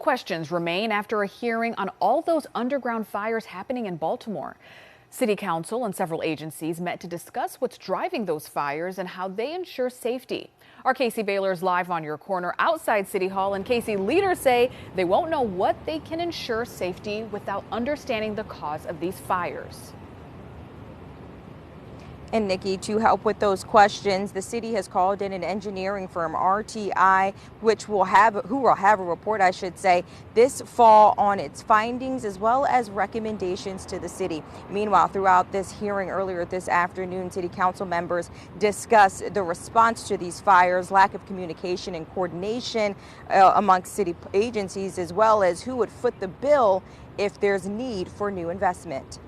questions remain after a hearing on all those underground fires happening in Baltimore. City Council and several agencies met to discuss what's driving those fires and how they ensure safety. Our Casey Baylor is live on your corner outside City Hall, and Casey, leaders say they won't know what they can ensure safety without understanding the cause of these fires. And Nikki, to help with those questions, the city has called in an engineering firm, RTI, who will have a report, I should say, this fall on its findings as well as recommendations to the city. Meanwhile, throughout this hearing earlier this afternoon, city council members discussed the response to these fires, lack of communication and coordination amongst city agencies, as well as who would foot the bill if there's need for new investment.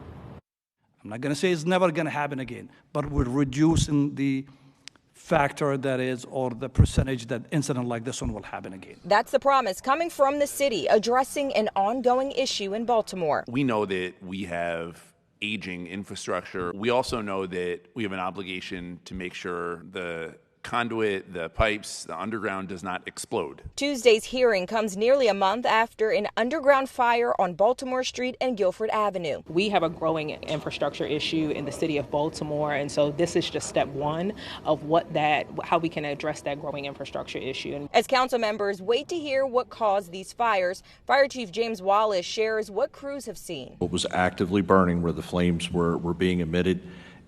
I'm not going to say it's never going to happen again, but we're reducing the factor that is, or the percentage that incident like this one will happen again. That's the promise coming from the city, addressing an ongoing issue in Baltimore. We know that we have aging infrastructure. We also know that we have an obligation to make sure the conduit, the pipes, the underground does not explode. Tuesday's hearing comes nearly a month after an underground fire on Baltimore Street and Guilford Avenue. We have a growing infrastructure issue in the city of Baltimore, and so this is just step one of how we can address that growing infrastructure issue. As council members wait to hear what caused these fires, Fire Chief James Wallace shares what crews have seen. What was actively burning, where the flames were being emitted,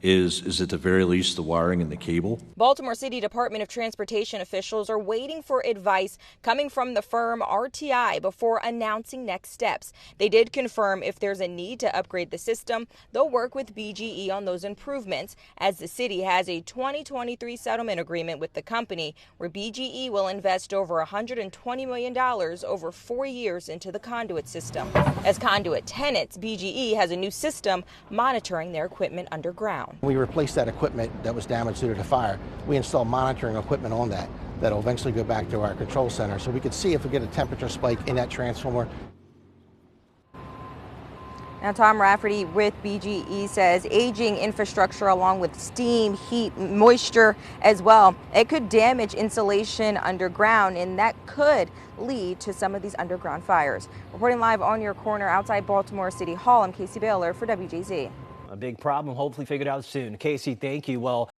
is at the very least the wiring and the cable. Baltimore City Department of Transportation officials are waiting for advice coming from the firm RTI before announcing next steps. They did confirm if there's a need to upgrade the system, they'll work with BGE on those improvements, as the city has a 2023 settlement agreement with the company where BGE will invest over $120 million over 4 years into the conduit system. As conduit tenants, BGE has a new system monitoring their equipment underground. We replaced that equipment that was damaged due to the fire. We installed monitoring equipment on that'll eventually go back to our control center so we could see if we get a temperature spike in that transformer. Now, Tom Rafferty with BGE says aging infrastructure along with steam, heat, moisture as well, it could damage insulation underground, and that could lead to some of these underground fires. Reporting live on your corner outside Baltimore City Hall, I'm Casey Baylor for WJZ. A big problem, hopefully figured out soon. Casey, thank you. Well,